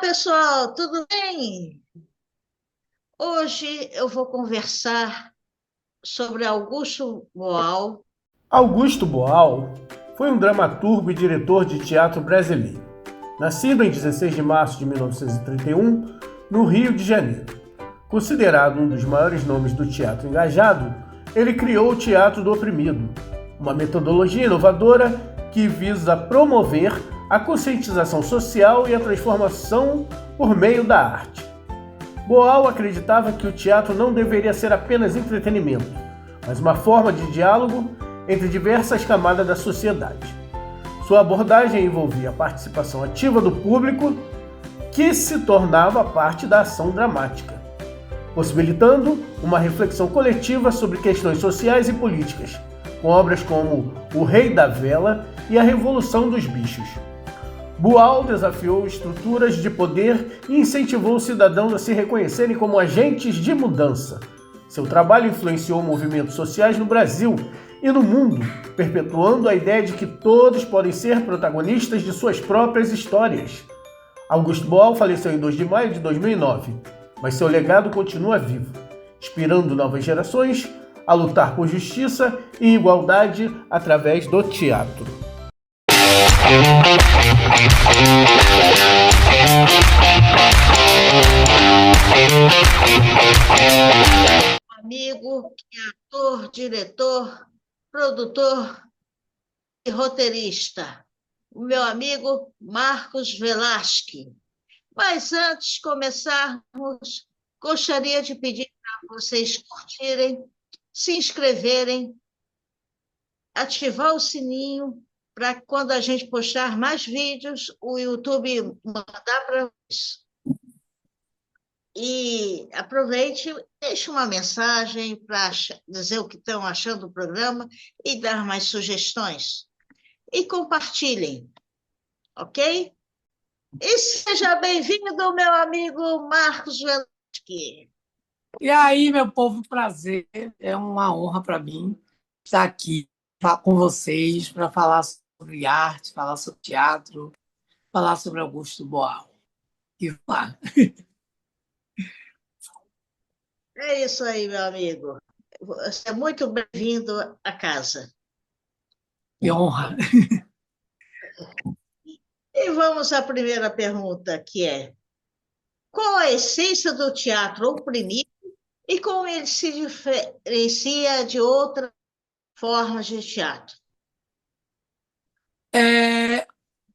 Pessoal, tudo bem? Hoje eu vou conversar sobre Augusto Boal. Augusto Boal foi um dramaturgo e diretor de teatro brasileiro. Nascido em 16 de março de 1931, no Rio de Janeiro. Considerado um dos maiores nomes do teatro engajado, ele criou o Teatro do Oprimido, uma metodologia inovadora que visa promover a conscientização social e a transformação por meio da arte. Boal acreditava que o teatro não deveria ser apenas entretenimento, mas uma forma de diálogo entre diversas camadas da sociedade. Sua abordagem envolvia a participação ativa do público, que se tornava parte da ação dramática, possibilitando uma reflexão coletiva sobre questões sociais e políticas, com obras como O Rei da Vela e A Revolução dos Bichos. Boal desafiou estruturas de poder e incentivou os cidadãos a se reconhecerem como agentes de mudança. Seu trabalho influenciou movimentos sociais no Brasil e no mundo, perpetuando a ideia de que todos podem ser protagonistas de suas próprias histórias. Augusto Boal faleceu em 2 de maio de 2009, mas seu legado continua vivo, inspirando novas gerações a lutar por justiça e igualdade através do teatro. Amigo, que é ator, diretor, produtor e roteirista, o meu amigo Marcos Velasque. Mas antes de começarmos, gostaria de pedir para vocês curtirem, se inscreverem, ativar o sininho para quando a gente postar mais vídeos, o YouTube mandar para vocês. E aproveite, deixe uma mensagem para dizer o que estão achando do programa e dar mais sugestões. E compartilhem, ok? E seja bem-vindo, meu amigo Marcos Velasque. E aí, meu povo, prazer. É uma honra para mim estar aqui com vocês para falar sobre arte, falar sobre teatro, falar sobre Augusto Boal. E vamos lá. É isso aí, meu amigo. Você é muito bem-vindo à casa. Que honra. E vamos à primeira pergunta, que é: qual a essência do teatro oprimido e como ele se diferencia de outras formas de teatro?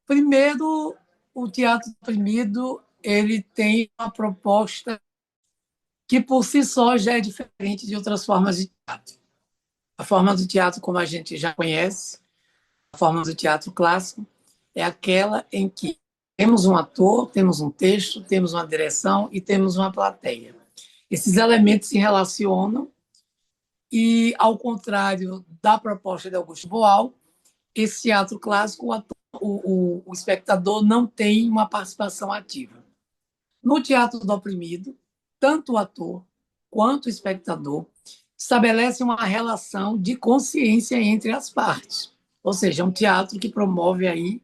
Primeiro, o teatro oprimido ele tem uma proposta que, por si só, já é diferente de outras formas de teatro. A forma do teatro, como a gente já conhece, a forma do teatro clássico, é aquela em que temos um ator, temos um texto, temos uma direção e temos uma plateia. Esses elementos se relacionam e, ao contrário da proposta de Augusto Boal, esse teatro clássico, o espectador não tem uma participação ativa. No teatro do oprimido, tanto o ator quanto o espectador estabelecem uma relação de consciência entre as partes. Ou seja, é um teatro que promove aí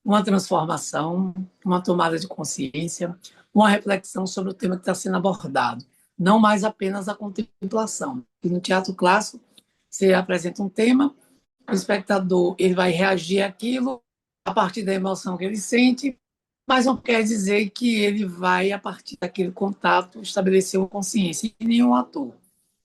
uma transformação, uma tomada de consciência, uma reflexão sobre o tema que está sendo abordado, não mais apenas a contemplação. E no teatro clássico, você apresenta um tema, o espectador ele vai reagir àquilo a partir da emoção que ele sente, mas não quer dizer que ele vai, a partir daquele contato, estabelecer uma consciência, e nenhum ator. O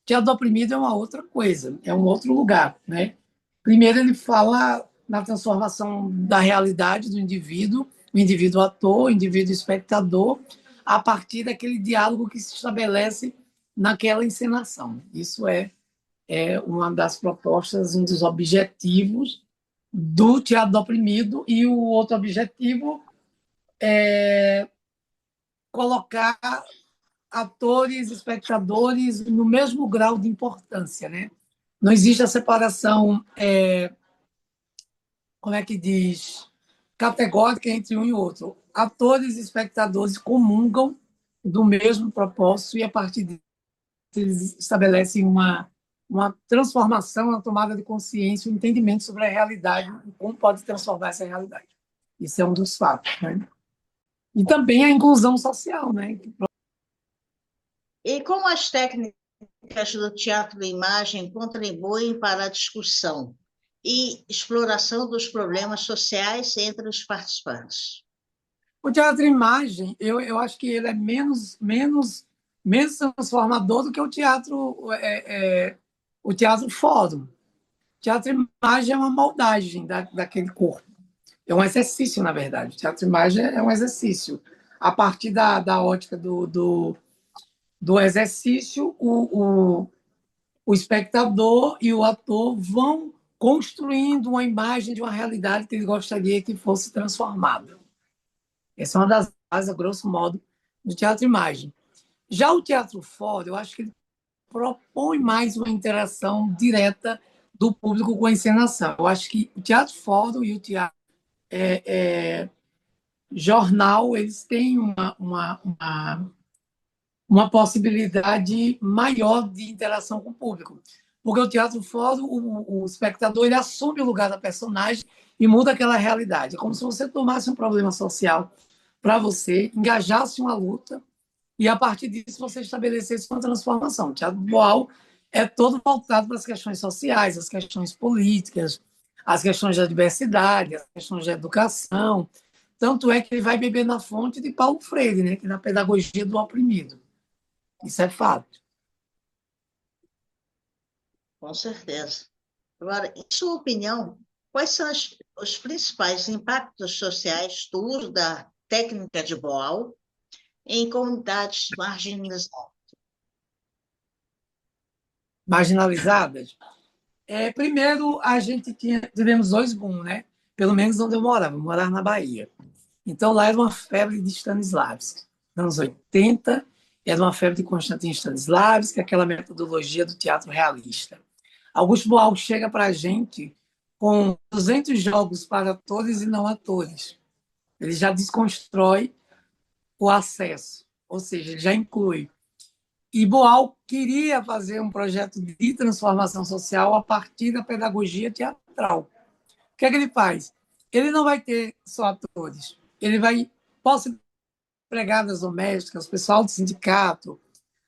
teatro do oprimido é uma outra coisa, é um outro lugar, né? Primeiro, ele fala na transformação da realidade do indivíduo, o indivíduo ator, o indivíduo espectador, a partir daquele diálogo que se estabelece naquela encenação. Isso é uma das propostas, um dos objetivos do teatro do oprimido, e o outro objetivo é colocar atores, espectadores no mesmo grau de importância, né? Não existe a separação, como é que diz, categórica entre um e outro. Atores e espectadores comungam do mesmo propósito e, a partir disso, eles estabelecem uma transformação, uma tomada de consciência, um entendimento sobre a realidade e como pode transformar essa realidade. Isso é um dos fatos, né? E também a inclusão social, né? E como as técnicas do teatro e imagem contribuem para a discussão e exploração dos problemas sociais entre os participantes? O teatro imagem, eu acho que ele é menos transformador do que o teatro fórum. O teatro imagem é uma moldagem daquele corpo. É um exercício, na verdade. O teatro imagem é um exercício. A partir da ótica do exercício, o espectador e o ator vão construindo uma imagem de uma realidade que ele gostaria que fosse transformada. Essa é uma das bases, a grosso modo, do teatro-imagem. Já o teatro fora, eu acho que ele propõe mais uma interação direta do público com a encenação. Eu acho que o teatro fora e o teatro jornal, eles têm uma possibilidade maior de interação com o público. Porque o teatro fora, o espectador ele assume o lugar da personagem e muda aquela realidade. É como se você tomasse um problema social para você, engajasse uma luta e, a partir disso, você estabelecesse uma transformação. O teatro boal é todo voltado para as questões sociais, as questões políticas, as questões da diversidade, as questões da educação. Tanto é que ele vai beber na fonte de Paulo Freire, né, que é na pedagogia do oprimido. Isso é fato. Com certeza. Agora, em sua opinião, quais são os principais impactos sociais do uso da técnica de Boal em comunidades marginalizadas? Marginalizadas. Primeiro, a gente tivemos dois booms, né? Pelo menos onde eu morava na Bahia. Então, lá era uma febre de Stanislavski. Nos anos 80, era uma febre de Constantino Stanislavski, aquela metodologia do teatro realista. Augusto Boal chega para a gente com 200 jogos para atores e não atores. Ele já desconstrói o acesso, ou seja, ele já inclui. E Boal queria fazer um projeto de transformação social a partir da pedagogia teatral. O que é que ele faz? Ele não vai ter só atores, ele vai possibilitar empregadas domésticas, o pessoal do sindicato,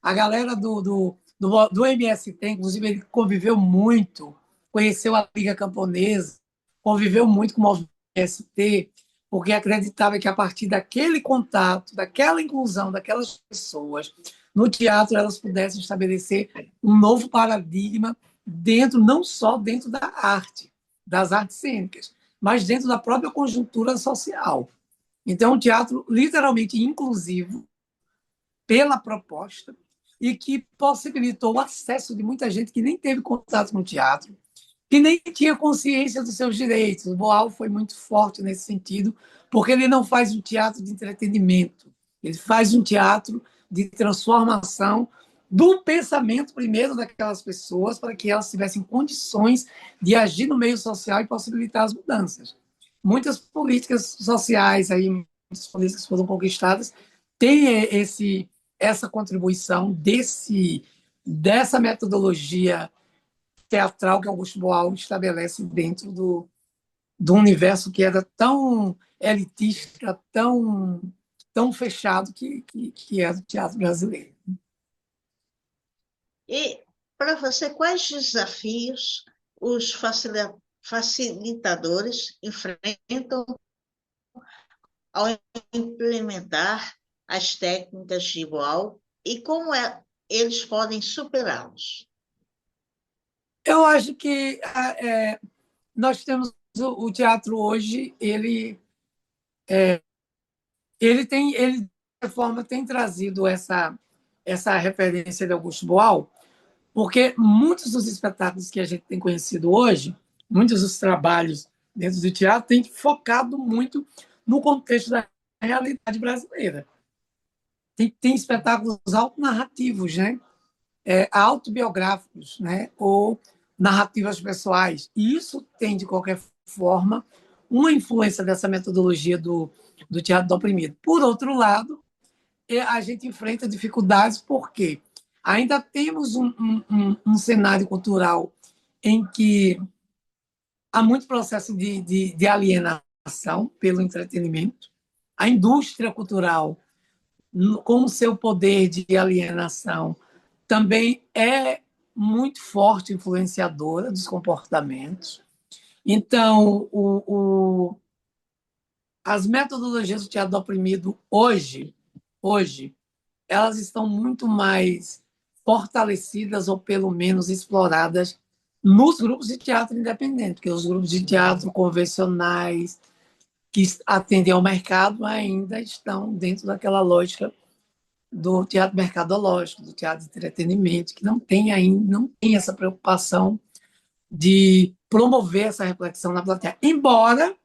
a galera do MST, inclusive ele conviveu muito, conheceu a Liga Camponesa, conviveu muito com o movimento MST, porque acreditava que a partir daquele contato, daquela inclusão daquelas pessoas no teatro, elas pudessem estabelecer um novo paradigma dentro, não só dentro da arte, das artes cênicas, mas dentro da própria conjuntura social. Então, um teatro literalmente inclusivo pela proposta e que possibilitou o acesso de muita gente que nem teve contato com o teatro, que nem tinha consciência dos seus direitos. O Boal foi muito forte nesse sentido, porque ele não faz um teatro de entretenimento, ele faz um teatro de transformação do pensamento primeiro daquelas pessoas para que elas tivessem condições de agir no meio social e possibilitar as mudanças. Muitas políticas sociais aí, muitas políticas foram conquistadas, têm essa contribuição dessa metodologia teatral que Augusto Boal estabelece dentro do universo que era tão elitista, tão fechado que é o teatro brasileiro. E, para você, quais desafios os facilitadores enfrentam ao implementar as técnicas de Boal e como eles podem superá-los? Eu acho que nós temos o teatro hoje, ele de forma tem trazido essa referência de Augusto Boal, porque muitos dos espetáculos que a gente tem conhecido hoje, muitos dos trabalhos dentro do teatro têm focado muito no contexto da realidade brasileira. Tem espetáculos autonarrativos, né? Autobiográficos, né? Ou narrativas pessoais. E isso tem, de qualquer forma, uma influência dessa metodologia do teatro do oprimido. Por outro lado, a gente enfrenta dificuldades porque ainda temos um cenário cultural em que há muito processo de alienação pelo entretenimento. a indústria cultural, com o seu poder de alienação, também é muito forte influenciadora dos comportamentos. Então, as metodologias do teatro do oprimido hoje, elas estão muito mais fortalecidas ou pelo menos exploradas nos grupos de teatro independente, porque os grupos de teatro convencionais que atendem ao mercado ainda estão dentro daquela lógica do teatro mercadológico, do teatro de entretenimento, que não tem essa preocupação de promover essa reflexão na plateia. Embora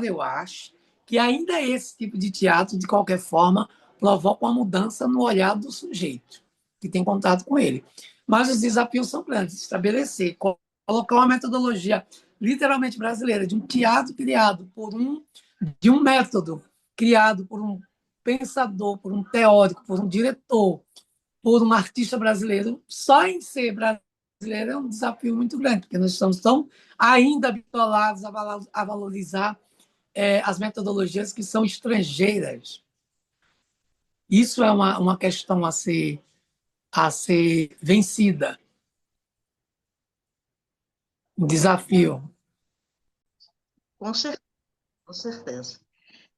eu ache que ainda esse tipo de teatro, de qualquer forma, provoca uma mudança no olhar do sujeito que tem contato com ele. Mas os desafios são grandes. Estabelecer, colocar uma metodologia literalmente brasileira, de um teatro criado de um método criado por um pensador, por um teórico, por um diretor, por um artista brasileiro, só em ser brasileiro é um desafio muito grande, porque nós estamos tão ainda habituados a valorizar as metodologias que são estrangeiras. Isso é uma questão a ser vencida. Um desafio. Com certeza.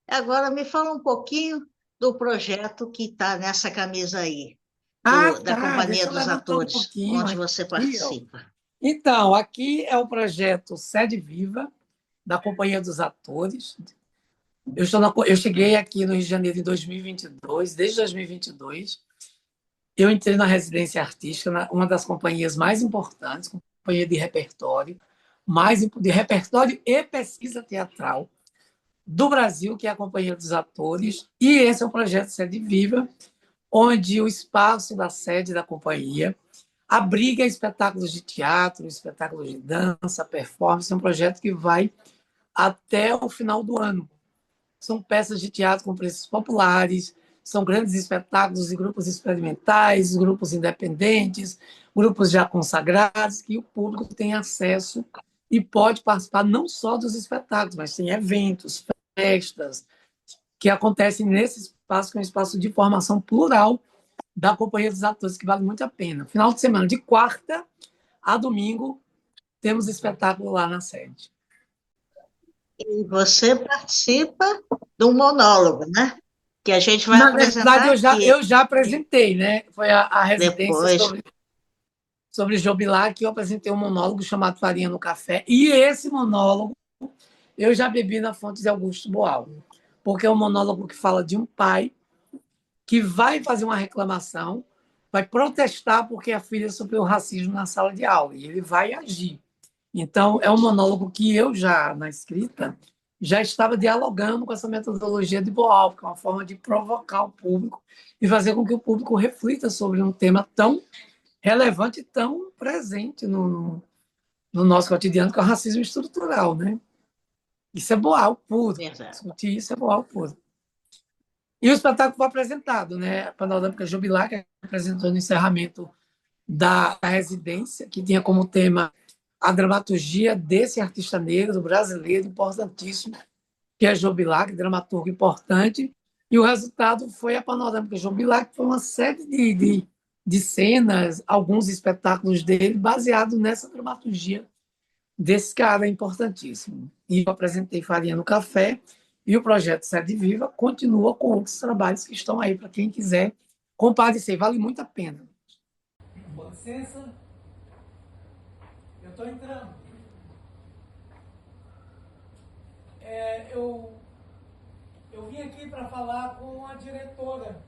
Agora, me fala um pouquinho do projeto que está nessa camisa aí, da Companhia dos Atores, onde você participa. Então, aqui é o projeto Sede Viva, da Companhia dos Atores. Eu cheguei aqui no Rio de Janeiro em 2022, desde 2022. Eu entrei na residência artística, uma das companhias mais importantes, companhia de repertório e pesquisa teatral do Brasil, que é a Companhia dos Atores. E esse é o projeto Sede Viva, onde o espaço da sede da companhia abriga espetáculos de teatro, espetáculos de dança, performance. É um projeto que vai até o final do ano. São peças de teatro com preços populares, são grandes espetáculos de grupos experimentais, grupos independentes, grupos já consagrados, que o público tem acesso e pode participar não só dos espetáculos, mas tem eventos, festas, que acontecem nesse espaço, que é um espaço de formação plural da Companhia dos Atores, que vale muito a pena. Final de semana, de quarta a domingo, temos espetáculo lá na sede. E você participa de um monólogo, né? Que a gente vai apresentar. Na verdade, eu já apresentei, né? Foi a residência sobre Jobilar, que eu apresentei um monólogo chamado Farinha no Café. E esse monólogo eu já bebi na Fonte de Augusto Boal, porque é um monólogo que fala de um pai que vai fazer uma reclamação, vai protestar porque a filha sofreu racismo na sala de aula, e ele vai agir. Então, é um monólogo que eu já, na escrita, já estava dialogando com essa metodologia de Boal, que é uma forma de provocar o público e fazer com que o público reflita sobre um tema tão relevante e tão presente no nosso cotidiano, que é o racismo estrutural, né? Isso é Boal puro. Discutir isso é Boal puro. E o espetáculo foi apresentado, né? A Panorâmica Jobilar, que apresentou no encerramento da residência, que tinha como tema a dramaturgia desse artista negro brasileiro importantíssimo, que é Jobilar, que é dramaturgo importante, e o resultado foi a Panorâmica Jobilar, que foi uma série de cenas, alguns espetáculos dele, baseado nessa dramaturgia desse cara importantíssimo. E eu apresentei Farinha no Café, e o projeto Sede Viva continua com outros trabalhos que estão aí para quem quiser comparecer. Vale muito a pena. Com licença. Eu estou entrando. Eu vim aqui para falar com a diretora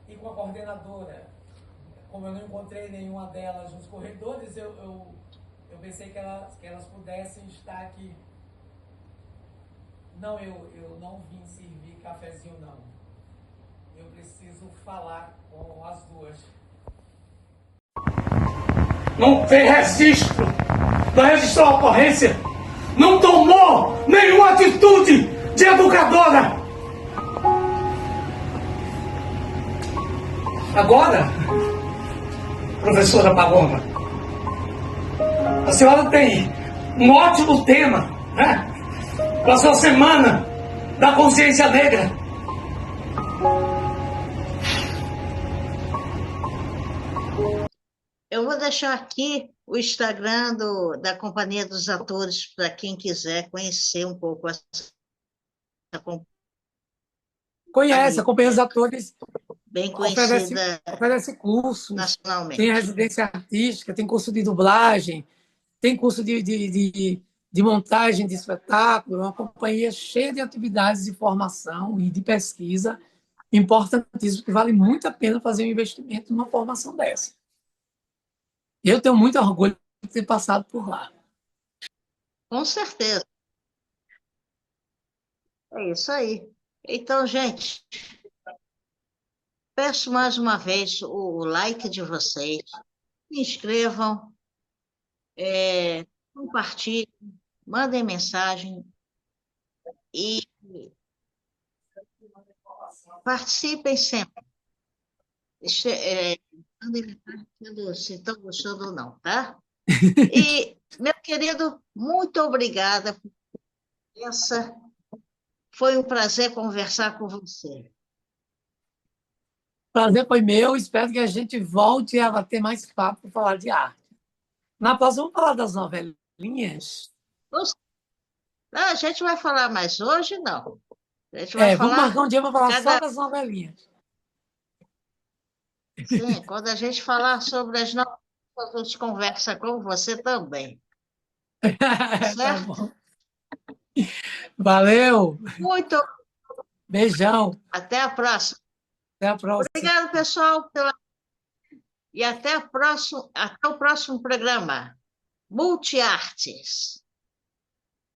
e com a coordenadora. Como eu não encontrei nenhuma delas nos corredores, eu pensei que elas pudessem estar aqui. Não, eu não vim servir cafezinho, não. Eu preciso falar com as duas. Não fez registro, não registrou a ocorrência, não tomou nenhuma atitude de educadora. Agora, professora Paloma, a senhora tem um ótimo tema, né? Para a sua semana da consciência negra. Eu vou deixar aqui o Instagram da Companhia dos Atores para quem quiser conhecer um pouco essa Conhece, a companhia, Companhia dos Atores bem oferece, conhecida oferece cursos, tem nacionalmente. residência artística, tem curso de dublagem, tem curso de montagem de espetáculo, é uma companhia cheia de atividades de formação e de pesquisa importantíssimo, que vale muito a pena fazer um investimento numa formação dessa. Eu tenho muito orgulho de ter passado por lá. Com certeza. É isso aí. Então, gente, peço mais uma vez o like de vocês. Se inscrevam, compartilhem, mandem mensagem e participem sempre. Mandem mensagem se estão gostando ou não, tá? E, meu querido, muito obrigada por essa. Foi um prazer conversar com você. O prazer foi meu, espero que a gente volte a bater mais papo para falar de arte. Na próxima, vamos falar das novelinhas? A gente vai falar, mas hoje não. A gente vai Vamos marcar falar um dia para falar só cada. das novelinhas. Sim, quando a gente falar sobre as nossas, a gente conversa com você também. Tá Certo? bom. Valeu, Muito. beijão, Até a próxima. até a próxima. Obrigado, pessoal, e até o próximo programa. Multiartes.